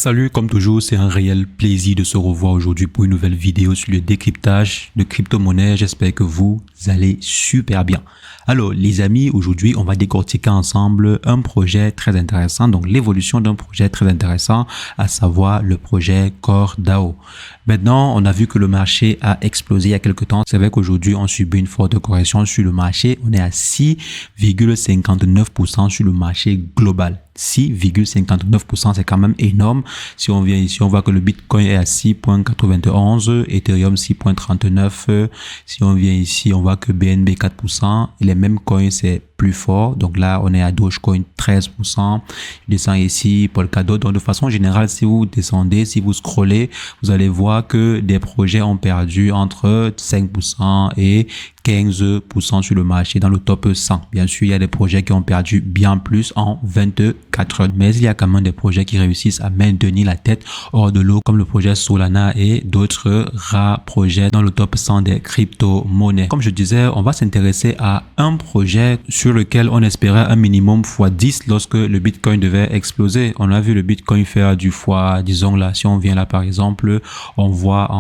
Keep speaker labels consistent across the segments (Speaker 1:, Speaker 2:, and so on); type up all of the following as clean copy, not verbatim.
Speaker 1: Salut, comme toujours, c'est un réel plaisir de se revoir aujourd'hui pour une nouvelle vidéo sur le décryptage de crypto-monnaies. J'espère que vous allez super bien. Alors, les amis, aujourd'hui, on va décortiquer ensemble un projet très intéressant, donc l'évolution d'un projet très intéressant, à savoir le projet CoreDAO. Maintenant, on a vu que le marché a explosé il y a quelques temps. C'est vrai qu'aujourd'hui, on subit une forte correction sur le marché. On est à 6,59% sur le marché global. 6,59%, c'est quand même énorme. Si on vient ici, on voit que le Bitcoin est à 6,91, Ethereum 6,39. Si on vient ici, on voit que BNB 4%, et les mêmes coins, c'est plus fort. Donc là, on est à Dogecoin 13%. Je descends ici, Polkadot. Donc de façon générale, si vous descendez, si vous scrollez, vous allez voir que des projets ont perdu entre 5% et 15% sur le marché dans le top 100. Bien sûr, il y a des projets qui ont perdu bien plus en 24 heures. Mais il y a quand même des projets qui réussissent à maintenir la tête hors de l'eau, comme le projet Solana et d'autres rares projets dans le top 100 des crypto-monnaies. Comme je disais, on va s'intéresser à un projet sur lequel on espérait un minimum x10 lorsque le Bitcoin devait exploser. On a vu le Bitcoin faire du fois, disons là, si on vient là par exemple, on voit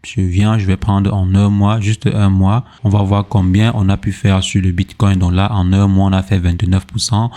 Speaker 1: je vais prendre en un mois, juste un mois, on va voir combien on a pu faire sur le Bitcoin. Donc là, en un mois, on a fait 29%.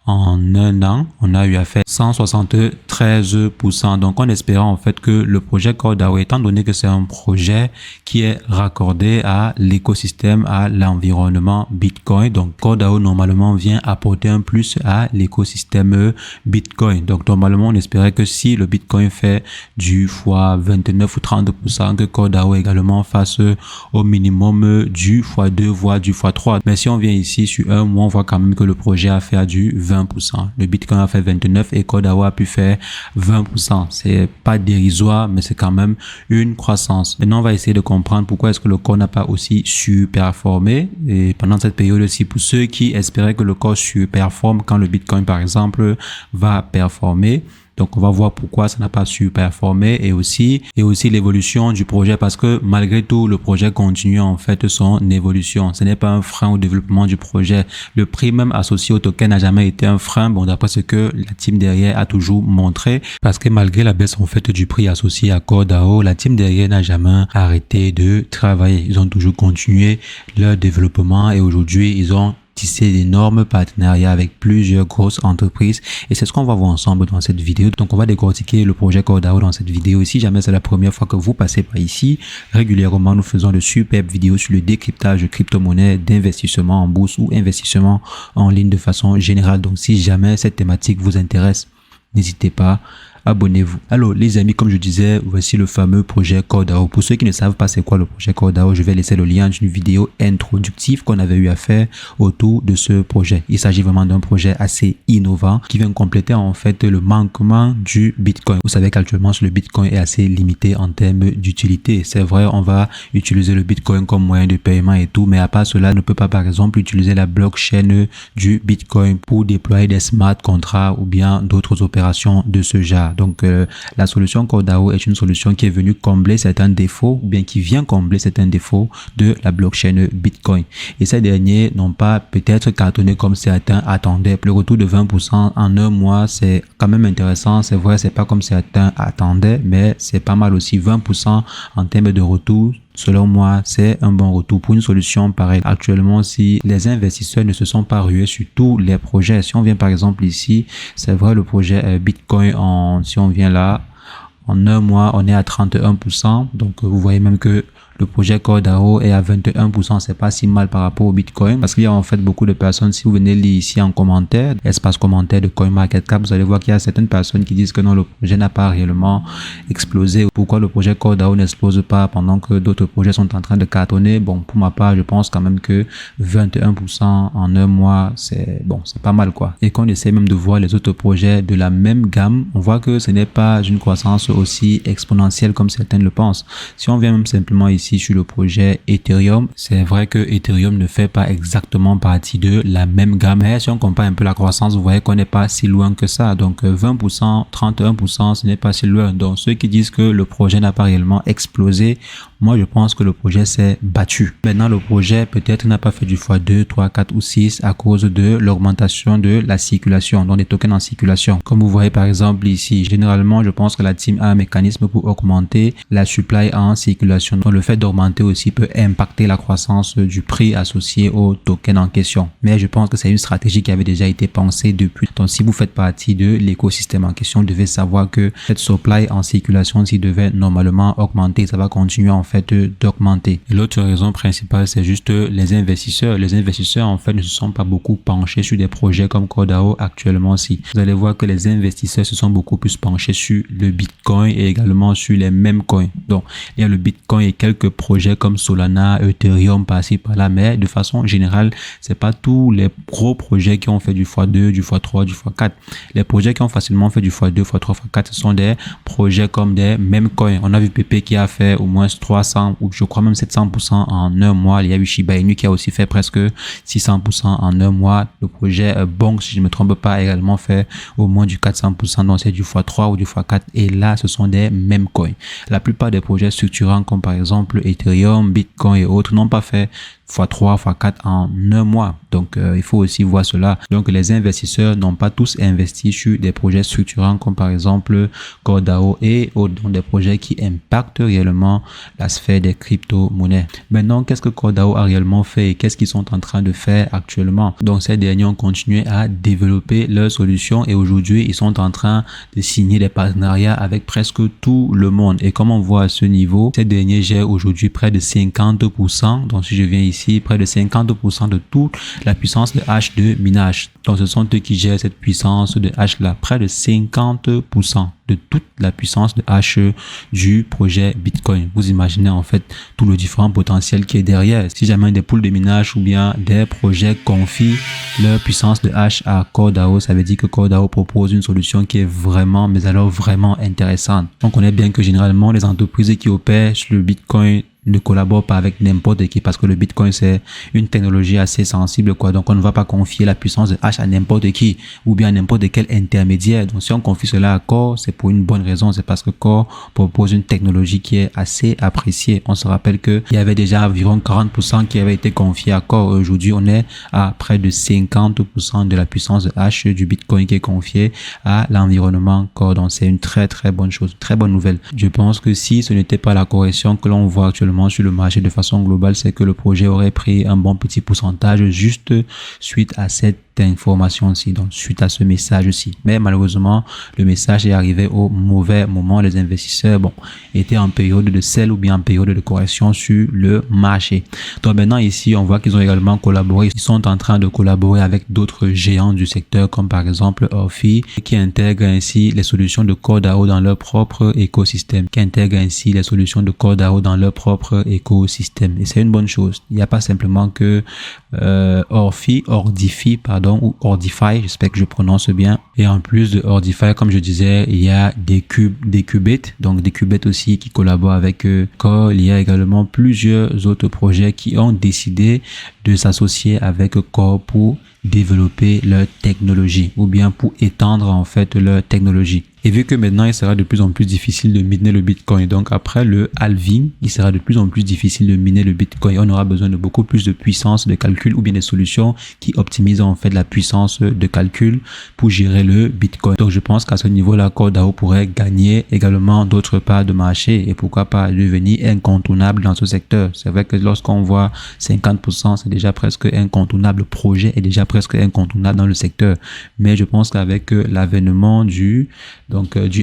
Speaker 1: En un an, on a eu à faire 173%. Donc, on espérait en fait que le projet CoreDAO, étant donné que c'est un projet qui est raccordé à l'écosystème, à l'environnement Bitcoin. Donc, CoreDAO, normalement, vient apporter un plus à l'écosystème Bitcoin. Donc, normalement, on espérait que si le Bitcoin fait du fois 29 ou 30%, que CoreDAO également fasse au minimum du x2, voire du x3. Mais si on vient ici sur un mois, on voit quand même que le projet a fait du 20%. Le Bitcoin a fait 29 et CoreDAO a pu faire 20%. C'est pas dérisoire, mais c'est quand même une croissance. Maintenant, on va essayer de comprendre pourquoi est-ce que le Core n'a pas aussi surperformé. Et pendant cette période aussi, pour ceux qui espéraient que le Core surperforme quand le Bitcoin, par exemple, va performer. Donc, on va voir pourquoi ça n'a pas su performer et aussi l'évolution du projet, parce que malgré tout, le projet continue en fait son évolution. Ce n'est pas un frein au développement du projet. Le prix même associé au token n'a jamais été un frein. Bon, d'après ce que la team derrière a toujours montré, parce que malgré la baisse en fait du prix associé à CoreDAO, la team derrière n'a jamais arrêté de travailler. Ils ont toujours continué leur développement et aujourd'hui, ils ont tisser d'énormes partenariats avec plusieurs grosses entreprises et c'est ce qu'on va voir ensemble dans cette vidéo. Donc on va décortiquer le projet CoreDAO dans cette vidéo. Si jamais c'est la première fois que vous passez par ici, régulièrement nous faisons de superbes vidéos sur le décryptage de crypto-monnaies, d'investissement en bourse ou investissement en ligne de façon générale. Donc si jamais cette thématique vous intéresse, n'hésitez pas, abonnez-vous. Alors les amis, comme je disais, voici le fameux projet CoreDAO. Pour ceux qui ne savent pas c'est quoi le projet CoreDAO, je vais laisser le lien d'une vidéo introductive qu'on avait eu à faire autour de ce projet. Il s'agit vraiment d'un projet assez innovant qui vient compléter en fait le manquement du Bitcoin. Vous savez qu'actuellement le Bitcoin est assez limité en termes d'utilité. C'est vrai, on va utiliser le Bitcoin comme moyen de paiement et tout, mais à part cela, on ne peut pas par exemple utiliser la blockchain du Bitcoin pour déployer des smart contracts ou bien d'autres opérations de ce genre. Donc, la solution CoreDAO est une solution qui est venue combler certains défauts ou bien qui vient combler certains défauts de la blockchain Bitcoin. Et ces derniers n'ont pas peut-être cartonné comme certains attendaient. Le retour de 20% en un mois, c'est quand même intéressant. C'est vrai, c'est pas comme certains attendaient, mais c'est pas mal aussi. 20% en termes de retour, selon moi, c'est un bon retour pour une solution pareille. Actuellement, si les investisseurs ne se sont pas rués sur tous les projets, si on vient par exemple ici, c'est vrai, le projet Bitcoin, si on vient là, en un mois, on est à 31%. Donc, vous voyez même que le projet CoreDAO est à 21%, c'est pas si mal par rapport au Bitcoin, parce qu'il y a en fait beaucoup de personnes, si vous venez lire ici en commentaire, espace commentaire de CoinMarketCap, vous allez voir qu'il y a certaines personnes qui disent que non, le projet n'a pas réellement explosé. Pourquoi le projet CoreDAO n'explose pas pendant que d'autres projets sont en train de cartonner? Bon, pour ma part, je pense quand même que 21% en un mois, c'est pas mal quoi. Et quand on essaie même de voir les autres projets de la même gamme, on voit que ce n'est pas une croissance aussi exponentielle comme certains le pensent. Si on vient même simplement ici sur le projet Ethereum, c'est vrai que Ethereum ne fait pas exactement partie de la même gamme. Mais si on compare un peu la croissance, vous voyez qu'on n'est pas si loin que ça. Donc 20%, 31%, ce n'est pas si loin. Donc ceux qui disent que le projet n'a pas réellement explosé moi je pense que le projet s'est battu. Maintenant le projet peut-être n'a pas fait du x2, 3, 4 ou 6 à cause de l'augmentation de la circulation, donc des tokens en circulation. Comme vous voyez par exemple ici, généralement je pense que la team a un mécanisme pour augmenter la supply en circulation. Donc le fait d'augmenter aussi peut impacter la croissance du prix associé au token en question. Mais je pense que c'est une stratégie qui avait déjà été pensée depuis. Donc si vous faites partie de l'écosystème en question, vous devez savoir que cette supply en circulation, s'il devait normalement augmenter, ça va continuer en fait d'augmenter. L'autre raison principale, c'est juste les investisseurs. Les investisseurs en fait ne se sont pas beaucoup penchés sur des projets comme CoreDAO actuellement. Si vous allez voir que les investisseurs se sont beaucoup plus penchés sur le Bitcoin et également sur les mêmes coins. Donc il y a le Bitcoin et quelques projets comme Solana, Ethereum par-ci par-là, mais de façon générale, c'est pas tous les gros projets qui ont fait du x2, du x3, du x4. Les projets qui ont facilement fait du x2, x3, x4, ce sont des projets comme des mêmes coins. On a vu Pepe qui a fait au moins 300 ou je crois même 700% en un mois. Il y a eu Shiba Inu qui a aussi fait presque 600% en un mois. Le projet Bonk, si je ne me trompe pas, a également fait au moins du 400%, donc c'est du x3 ou du x4. Et là, ce sont des mêmes coins. La plupart des projets structurants comme par exemple Ethereum, Bitcoin et autres n'ont pas fait x3, x4 en un mois. Donc, il faut aussi voir cela. Donc, les investisseurs n'ont pas tous investi sur des projets structurants comme par exemple CoreDAO et autres, donc des projets qui impactent réellement la sphère des crypto-monnaies. Maintenant, qu'est-ce que CoreDAO a réellement fait et qu'est-ce qu'ils sont en train de faire actuellement? Donc, ces derniers ont continué à développer leurs solutions et aujourd'hui, ils sont en train de signer des partenariats avec presque tout le monde. Et comme on voit à ce niveau, ces derniers gèrent aujourd'hui près de 50%. Donc, si je viens ici, près de 50% de toute la puissance de hash de minage. Donc, ce sont eux qui gèrent cette puissance de hash là, près de 50% de toute la puissance de hash du projet Bitcoin. Vous imaginez en fait tout le différent potentiel qui est derrière. Si jamais des poules de minage ou bien des projets confient leur puissance de hash à CoreDAO, ça veut dire que CoreDAO propose une solution qui est vraiment, mais alors vraiment intéressante. On connaît bien que généralement les entreprises qui opèrent sur le Bitcoin ne collabore pas avec n'importe qui parce que le Bitcoin c'est une technologie assez sensible quoi, donc on ne va pas confier la puissance de hash à n'importe qui ou bien à n'importe quel intermédiaire. Donc si on confie cela à Core, c'est pour une bonne raison, c'est parce que Core propose une technologie qui est assez appréciée. On se rappelle que il y avait déjà environ 40% qui avait été confié à Core. Aujourd'hui on est à près de 50% de la puissance de hash du Bitcoin qui est confiée à l'environnement Core. Donc c'est une très très bonne chose, très bonne nouvelle. Je pense que si ce n'était pas la correction que l'on voit actuellement sur le marché de façon globale, c'est que le projet aurait pris un bon petit pourcentage juste suite à cette information-ci, donc suite à ce message-ci. Mais malheureusement, le message est arrivé au mauvais moment. Les investisseurs, étaient en période de sell ou bien en période de correction sur le marché. Donc maintenant ici, on voit qu'ils ont également collaboré. Ils sont en train de collaborer avec d'autres géants du secteur, comme par exemple Orphi, qui intègrent ainsi les solutions de CoreDAO dans leur propre écosystème, Et c'est une bonne chose. Il n'y a pas simplement que ou Ordify, j'espère que je prononce bien. Et en plus de Ordify, comme je disais, il y a des qubits, donc des qubits aussi qui collaborent avec Core. Il y a également plusieurs autres projets qui ont décidé de s'associer avec Core pour développer leur technologie ou bien pour étendre en fait leur technologie. Et vu que maintenant il sera de plus en plus difficile de miner le Bitcoin, donc après le halving, il sera de plus en plus difficile de miner le Bitcoin. On aura besoin de beaucoup plus de puissance de calcul ou bien des solutions qui optimisent en fait la puissance de calcul pour gérer le Bitcoin. Donc je pense qu'à ce niveau-là, CoreDAO pourrait gagner également d'autres parts de marché et pourquoi pas devenir incontournable dans ce secteur. C'est vrai que lorsqu'on voit 50%, c'est déjà presque incontournable. Le projet est déjà presque incontournable dans le secteur. Mais je pense qu'avec l'avènement du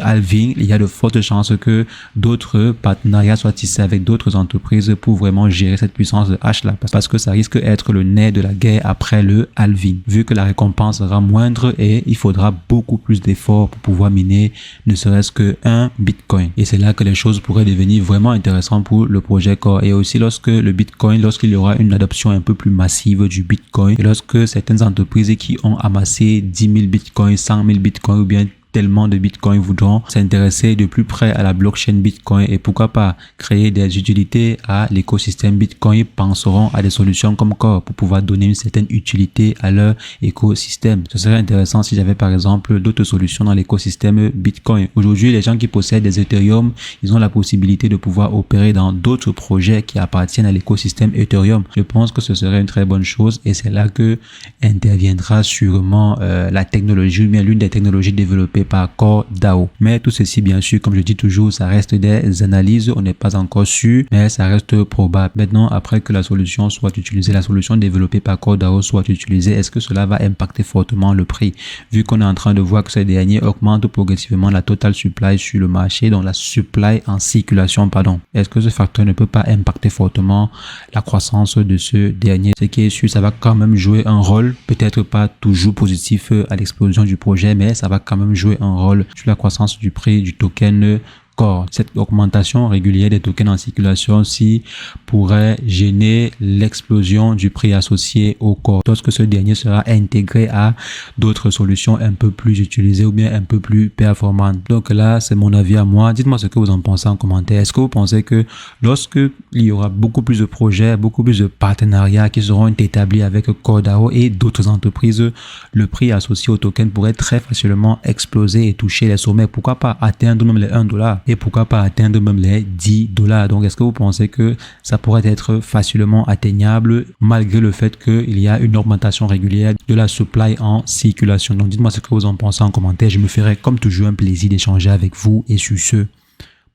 Speaker 1: halving, il y a de fortes chances que d'autres partenariats soient tissés avec d'autres entreprises pour vraiment gérer cette puissance de hash là, parce que ça risque d'être le nerf de la guerre après le halving, vu que la récompense sera moindre et il faudra beaucoup plus d'efforts pour pouvoir miner ne serait-ce que un Bitcoin. Et c'est là que les choses pourraient devenir vraiment intéressantes pour le projet Core. Et aussi lorsqu'il y aura une adoption un peu plus massive du Bitcoin, et lorsque certaines entreprises qui ont amassé 10 000 Bitcoins, 100 000 Bitcoins ou bien tellement de Bitcoin voudront s'intéresser de plus près à la blockchain Bitcoin et pourquoi pas créer des utilités à l'écosystème Bitcoin, penseront à des solutions comme Core pour pouvoir donner une certaine utilité à leur écosystème. Ce serait intéressant si j'avais par exemple d'autres solutions dans l'écosystème Bitcoin. Aujourd'hui, les gens qui possèdent des Ethereum, ils ont la possibilité de pouvoir opérer dans d'autres projets qui appartiennent à l'écosystème Ethereum. Je pense que ce serait une très bonne chose et c'est là que interviendra sûrement la technologie ou bien l'une des technologies développées par CoreDAO. Mais tout ceci, bien sûr, comme je dis toujours, ça reste des analyses, on n'est pas encore sûr, mais ça reste probable. Maintenant, après que la solution soit utilisée, la solution développée par CoreDAO soit utilisée, est-ce que cela va impacter fortement le prix? Vu qu'on est en train de voir que ces derniers augmentent progressivement la total supply sur le marché, donc la supply en circulation, pardon. Est-ce que ce facteur ne peut pas impacter fortement la croissance de ce dernier? Ce qui est sûr, ça va quand même jouer un rôle, peut-être pas toujours positif à l'explosion du projet, mais ça va quand même jouer un rôle sur la croissance du prix du token Core. Cette augmentation régulière des tokens en circulation aussi pourrait gêner l'explosion du prix associé au Core lorsque ce dernier sera intégré à d'autres solutions un peu plus utilisées ou bien un peu plus performantes. Donc là, c'est mon avis à moi. Dites-moi ce que vous en pensez en commentaire. Est-ce que vous pensez que lorsque il y aura beaucoup plus de projets, beaucoup plus de partenariats qui seront établis avec CoreDAO et d'autres entreprises, le prix associé au token pourrait très facilement exploser et toucher les sommets? Pourquoi pas atteindre même les $1 et pourquoi pas atteindre même les $10? Donc, est-ce que vous pensez que ça pourrait être facilement atteignable malgré le fait qu'il y a une augmentation régulière de la supply en circulation? Donc, dites-moi ce que vous en pensez en commentaire. Je me ferai comme toujours un plaisir d'échanger avec vous et sur ce,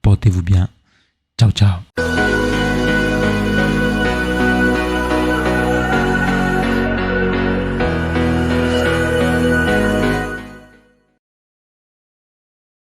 Speaker 1: portez-vous bien. Ciao, ciao.